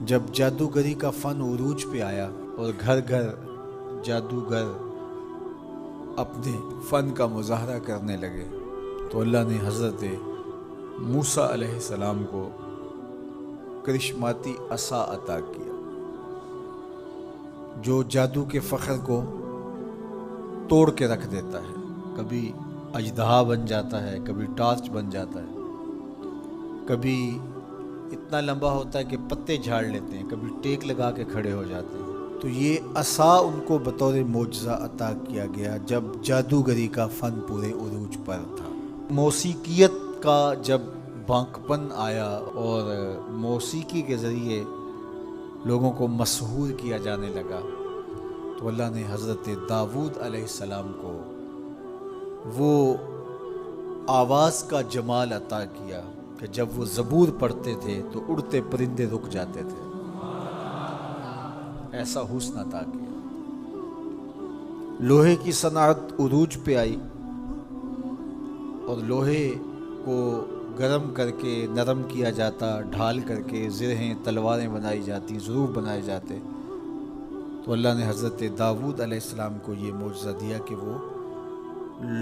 جب جادوگری کا فن عروج پہ آیا اور گھر گھر جادوگر اپنے فن کا مظاہرہ کرنے لگے تو اللہ نے حضرت موسیٰ علیہ السلام کو کرشماتی عصا عطا کیا جو جادو کے فخر کو توڑ کے رکھ دیتا ہے. کبھی اژدہا بن جاتا ہے، کبھی ٹارچ بن جاتا ہے، کبھی اتنا لمبا ہوتا ہے کہ پتے جھاڑ لیتے ہیں، کبھی ٹیک لگا کے کھڑے ہو جاتے ہیں. تو یہ عصا ان کو بطور معجزہ عطا کیا گیا جب جادوگری کا فن پورے عروج پر تھا. موسیقیت کا جب بانکپن آیا اور موسیقی کے ذریعے لوگوں کو مسحور کیا جانے لگا تو اللہ نے حضرت داؤد علیہ السلام کو وہ آواز کا جمال عطا کیا کہ جب وہ زبور پڑھتے تھے تو اڑتے پرندے رک جاتے تھے. ایسا حسن عطا کیا. لوہے کی صنعت عروج پہ آئی اور لوہے کو گرم کر کے نرم کیا جاتا، ڈھال کر کے زرہیں تلواریں بنائی جاتی، ظروف بنائے جاتے. تو اللہ نے حضرت داؤد علیہ السلام کو یہ معجزہ دیا کہ وہ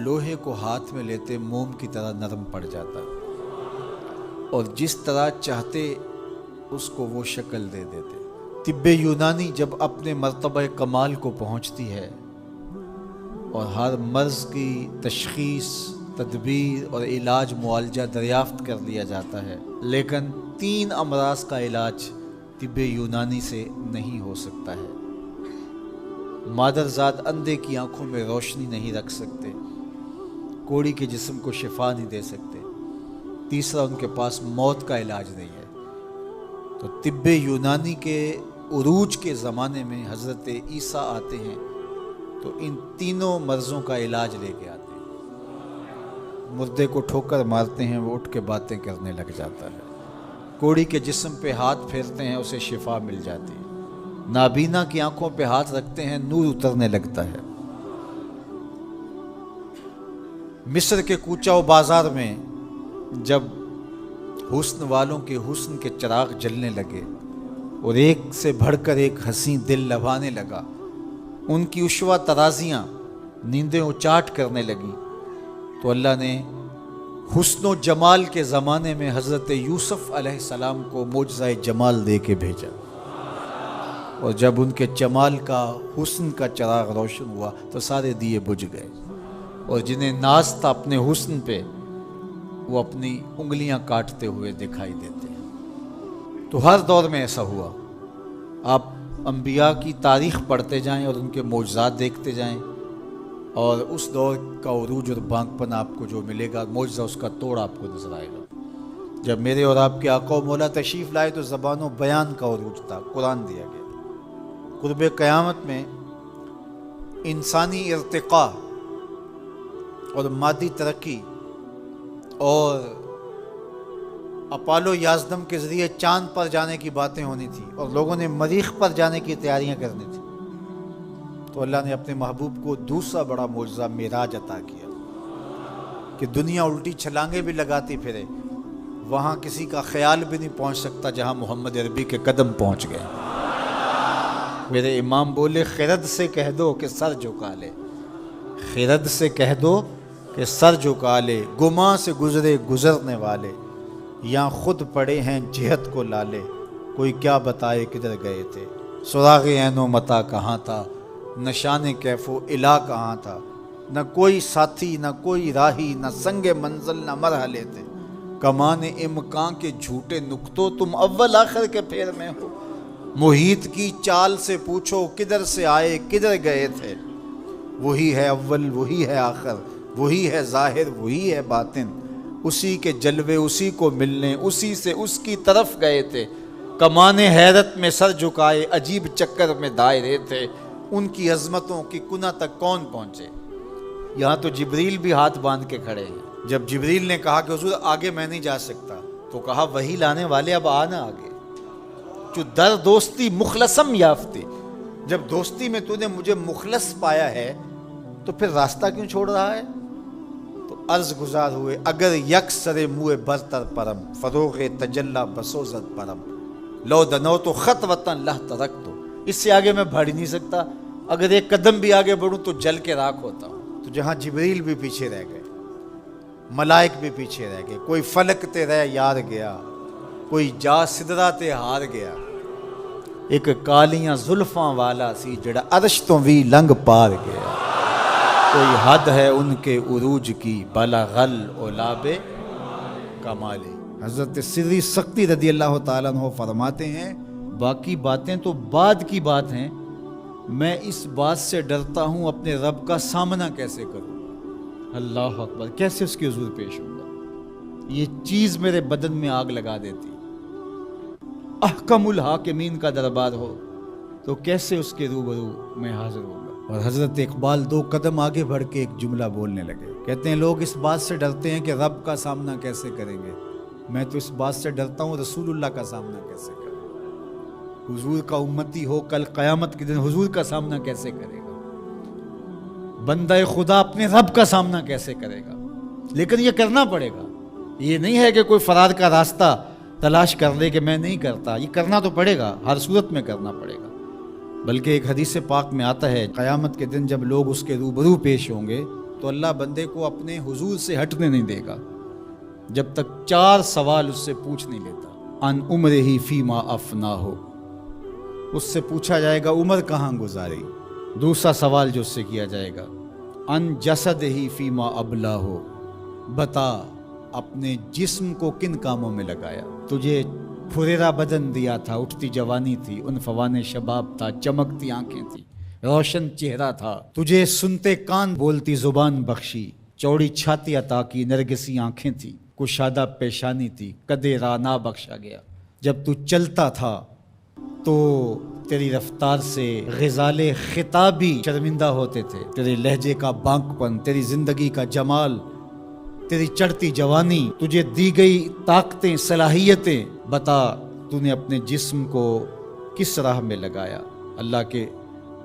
لوہے کو ہاتھ میں لیتے موم کی طرح نرم پڑ جاتا اور جس طرح چاہتے اس کو وہ شکل دے دیتے. طب یونانی جب اپنے مرتبہ کمال کو پہنچتی ہے اور ہر مرض کی تشخیص، تدبیر اور علاج معالجہ دریافت کر لیا جاتا ہے، لیکن 3 امراض کا علاج طب یونانی سے نہیں ہو سکتا ہے. مادرزاد اندھے کی آنکھوں میں روشنی نہیں رکھ سکتے، کوڑی کے جسم کو شفا نہیں دے سکتے، تیسرا ان کے پاس موت کا علاج نہیں ہے. تو طب یونانی کے عروج کے زمانے میں حضرت عیسیٰ آتے ہیں تو ان تینوں مرضوں کا علاج لے کے آتے ہیں. مردے کو ٹھوکر مارتے ہیں، وہ اٹھ کے باتیں کرنے لگ جاتا ہے. کوڑی کے جسم پہ ہاتھ پھیرتے ہیں، اسے شفا مل جاتی ہے. نابینا کی آنکھوں پہ ہاتھ رکھتے ہیں، نور اترنے لگتا ہے. مصر کے کوچہ و بازار میں جب حسن والوں کے حسن کے چراغ جلنے لگے اور ایک سے بڑھ کر ایک حسین دل لبھانے لگا، ان کی عشوہ ترازیاں نیندیں اچاٹ کرنے لگیں، تو اللہ نے حسن و جمال کے زمانے میں حضرت یوسف علیہ السلام کو معجزہ جمال دے کے بھیجا. اور جب ان کے جمال کا، حسن کا چراغ روشن ہوا تو سارے دیے بجھ گئے، اور جنہیں ناز تھا اپنے حسن پہ وہ اپنی انگلیاں کاٹتے ہوئے دکھائی دیتے ہیں. تو ہر دور میں ایسا ہوا. آپ انبیاء کی تاریخ پڑھتے جائیں اور ان کے معجزات دیکھتے جائیں، اور اس دور کا عروج اور بانکپن آپ کو جو ملے گا، معجزہ اس کا توڑ آپ کو نظر آئے گا. جب میرے اور آپ کے آقا و مولا تشریف لائے تو زبان و بیان کا عروج تھا، قرآن دیا گیا. قرب قیامت میں انسانی ارتقاء اور مادی ترقی اور اپالو یازدم کے ذریعے چاند پر جانے کی باتیں ہونی تھی اور لوگوں نے مریخ پر جانے کی تیاریاں کرنی تھی. تو اللہ نے اپنے محبوب کو دوسرا بڑا معجزہ معراج عطا کیا کہ دنیا الٹی چھلانگیں بھی لگاتی پھرے، وہاں کسی کا خیال بھی نہیں پہنچ سکتا جہاں محمد عربی کے قدم پہنچ گئے. میرے امام بولے خرد سے کہہ دو کہ سر جھکا لے، خرد سے کہہ دو کہ سر جھکا لے، گماں سے گزرے گزرنے والے، یا خود پڑے ہیں جہت کو لالے، کوئی کیا بتائے کدھر گئے تھے، سراغ عین و متا کہاں تھا، نشان کیف و الا کہاں تھا، نہ کوئی ساتھی نہ کوئی راہی، نہ سنگ منزل نہ مرحلے تھے، کمان امکان کے جھوٹے نقطوں تم اول آخر کے پھیر میں ہو، محیط کی چال سے پوچھو کدھر سے آئے کدھر گئے تھے، وہی ہے اول وہی ہے آخر، وہی ہے ظاہر وہی ہے باطن، اسی کے جلوے اسی کو ملنے اسی سے اس کی طرف گئے تھے، کمان حیرت میں سر جھکائے عجیب چکر میں دائرے تھے، ان کی عظمتوں کی کنہ تک کون پہنچے. یہاں تو جبریل بھی ہاتھ باندھ کے کھڑے ہیں. جب جبریل نے کہا کہ حضور آگے میں نہیں جا سکتا تو کہا وہی لانے والے اب آنا آگے، جو در دوستی مخلصم یافتے، جب دوستی میں تو نے مجھے مخلص پایا ہے تو پھر راستہ کیوں چھوڑ رہا ہے. تو عرض گزار ہوئے اگر یک سر موئے برتر پرم، فروغ تجلا بسوزد پرم، لو دنو تو خطوتن لہ ترکتو، اس سے آگے میں بڑھ ہی نہیں سکتا، اگر ایک قدم بھی آگے بڑھوں تو جل کے راکھ ہوتا ہوں۔ تو جہاں جبریل بھی پیچھے رہ گئے، ملائک بھی پیچھے رہ گئے، کوئی فلک تے رہ یار گیا، کوئی جا سدرا تے ہار گیا، ایک کالیاں زلفاں والا سی جڑا عرش تو بھی لنگ پار گیا، کوئی حد ہے ان کے عروج کی بلغ العلاب کمالی۔ حضرت سری سختی رضی اللہ تعالیٰ عنہ فرماتے ہیں باقی باتیں تو بعد کی بات ہیں، میں اس بات سے ڈرتا ہوں اپنے رب کا سامنا کیسے کروں۔ اللہ اکبر، کیسے اس کے حضور پیش ہوں گا، یہ چیز میرے بدن میں آگ لگا دیتی۔ احکم الحاکمین کا دربار ہو تو کیسے اس کے روبرو میں حاضر ہوں گا۔ اور حضرت اقبال 2 قدم آگے بڑھ کے ایک جملہ بولنے لگے، کہتے ہیں لوگ اس بات سے ڈرتے ہیں کہ رب کا سامنا کیسے کریں گے، میں تو اس بات سے ڈرتا ہوں رسول اللہ کا سامنا کیسے کریں۔ حضور کا امتی ہو کل قیامت کے دن حضور کا سامنا کیسے کرے گا، بندہ خدا اپنے رب کا سامنا کیسے کرے گا۔ لیکن یہ کرنا پڑے گا، یہ نہیں ہے کہ کوئی فرار کا راستہ تلاش کر لے کہ میں نہیں کرتا، یہ کرنا تو پڑے گا، ہر صورت میں کرنا پڑے گا۔ بلکہ ایک حدیث پاک میں آتا ہے قیامت کے دن جب لوگ اس کے روبرو پیش ہوں گے تو اللہ بندے کو اپنے حضور سے ہٹنے نہیں دے گا جب تک 4 سوال اس سے پوچھ نہیں لیتا۔ ان عمرہ فیما افنا ہو، اس سے پوچھا جائے گا عمر کہاں گزاری۔ دوسرا سوال جو اس سے کیا جائے گا ان جسد ہی فیما ابلا ہو، بتا اپنے جسم کو کن کاموں میں لگایا، تجھے پھریرا بدن دیا تھا، اٹھتی جوانی تھی، عنفوان شباب تھا، چمکتی آنکھیں تھی، روشن چہرہ تھا، تجھے سنتے کان بولتی زبان بخشی، چوڑی چھاتی عطا کی، نرگسی آنکھیں تھی، کشادہ پیشانی تھی، قدِ رانا بخشا گیا۔ جب تو چلتا تھا تو تیری رفتار سے غزال خطابی شرمندہ ہوتے تھے، تیرے لہجے کا بانک پن، تیری زندگی کا جمال، تیری چڑھتی جوانی، تجھے دی گئی طاقتیں، صلاحیتیں، بتا تو نے اپنے جسم کو کس راہ میں لگایا۔ اللہ کے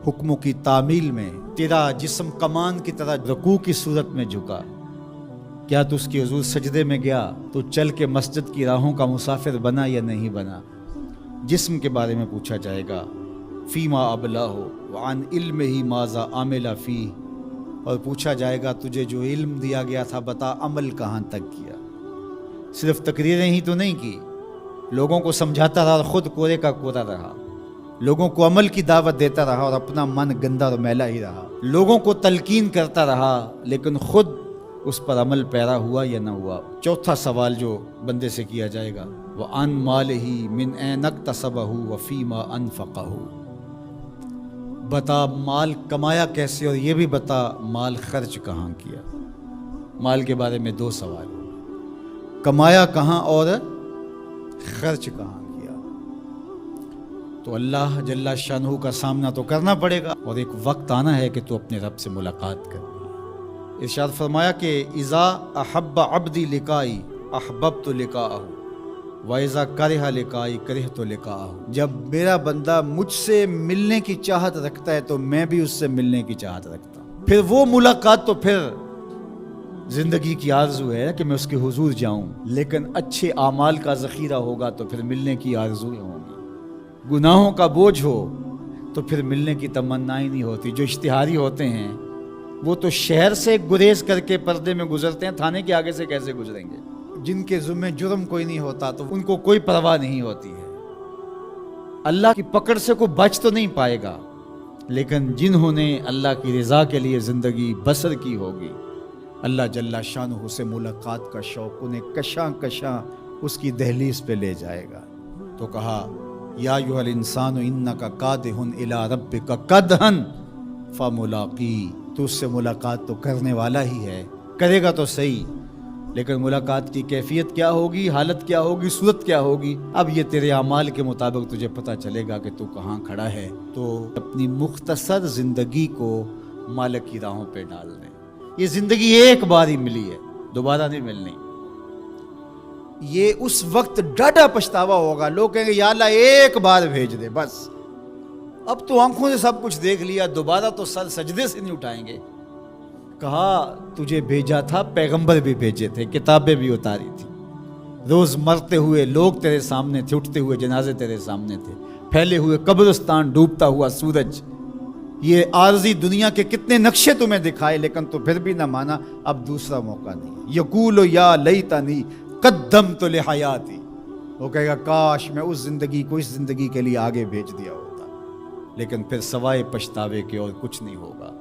حکموں کی تعمیل میں تیرا جسم کمان کی طرح رکوع کی صورت میں جھکا، کیا تو اس کی حضور سجدے میں گیا تو چل کے مسجد کی راہوں کا مسافر بنا یا نہیں بنا۔ جسم کے بارے میں پوچھا جائے گا فیما ابلا ہو وعن علم ہی ماذا عامل فی، اور پوچھا جائے گا تجھے جو علم دیا گیا تھا بتا عمل کہاں تک کیا۔ صرف تقریریں ہی تو نہیں کی، لوگوں کو سمجھاتا رہا اور خود کورے کا کورا رہا، لوگوں کو عمل کی دعوت دیتا رہا اور اپنا من گندا اور میلا ہی رہا، لوگوں کو تلقین کرتا رہا لیکن خود اس پر عمل پیرا ہوا یا نہ ہوا۔ چوتھا سوال جو بندے سے کیا جائے گا وَعَن مَالِهِ مِنْ أَيْنَ اكْتَسَبَهُ وَفِيمَا أَنْفَقَهُ، بتا مال کمایا کیسے اور یہ بھی بتا مال خرچ کہاں کیا۔ مال کے بارے میں 2 سوال، کمایا کہاں اور خرچ کہاں کیا۔ تو اللہ جل شانہ کا سامنا تو کرنا پڑے گا اور ایک وقت آنا ہے کہ تو اپنے رب سے ملاقات کرنی ہے۔ ارشاد فرمایا کہ اذا احب عبدی لقائی احببت لقاءہ وَإِذَا كَرِهَ لِقَائِي كَرِهْتُ لِقَاءَهُ، جب میرا بندہ مجھ سے ملنے کی چاہت رکھتا ہے تو میں بھی اس سے ملنے کی چاہت رکھتا ہوں۔ پھر وہ ملاقات تو پھر زندگی کی آرزو ہے کہ میں اس کے حضور جاؤں، لیکن اچھے اعمال کا ذخیرہ ہوگا تو پھر ملنے کی آرزویں ہوں گی۔ گناہوں کا بوجھ ہو تو پھر ملنے کی تمنا ہی نہیں ہوتی۔ جو اشتہاری ہوتے ہیں وہ تو شہر سے گریز کر کے پردے میں گزرتے ہیں، تھانے کے آگے سے کیسے گزریں گے؟ جن کے ذمہ جرم کوئی نہیں ہوتا تو ان کو کوئی پرواہ نہیں ہوتی ہے، اللہ کی پکڑ سے کوئی بچ تو نہیں پائے گا۔ لیکن جنہوں نے اللہ کی رضا کے لیے زندگی بسر کی ہوگی، اللہ جل شانہ سے ملاقات کا شوق انہیں کشاں کشاں اس کی دہلیز پہ لے جائے گا۔ تو کہا یا ایھا الانسان انک کادح الی ربک کدحا فملاقی، تو اس سے ملاقات تو کرنے والا ہی ہے، کرے گا تو صحیح، لیکن ملاقات کی کیفیت کیا ہوگی، حالت کیا ہوگی، صورت کیا ہوگی، اب یہ تیرے اعمال کے مطابق تجھے پتہ چلے گا کہ تو کہاں کھڑا ہے۔ تو اپنی مختصر زندگی کو مالک کی راہوں پہ ڈال دیں۔ یہ زندگی ایک بار ہی ملی ہے، دوبارہ نہیں ملنی۔ یہ اس وقت ڈاڈا پچھتاوا ہوگا، لوگ کہیں گے یا اللہ ایک بار بھیج دے بس، اب تو آنکھوں سے سب کچھ دیکھ لیا، دوبارہ تو سر سجدے سے نہیں اٹھائیں گے۔ کہا تجھے بھیجا تھا، پیغمبر بھی بھیجے تھے، کتابیں بھی اتاری تھی، روز مرتے ہوئے لوگ تیرے سامنے تھے، اٹھتے ہوئے جنازے تیرے سامنے تھے، پھیلے ہوئے قبرستان، ڈوبتا ہوا سورج، یہ عارضی دنیا کے کتنے نقشے تمہیں دکھائے، لیکن تو پھر بھی نہ مانا۔ اب دوسرا موقع نہیں۔ یقول یا لیتنی قدمت لحیاتی، وہ کہے گا کاش میں اس زندگی کو اس زندگی کے لیے آگے بھیج دیا ہوتا، لیکن پھر سوائے پچھتاوے کے اور کچھ نہیں ہوگا۔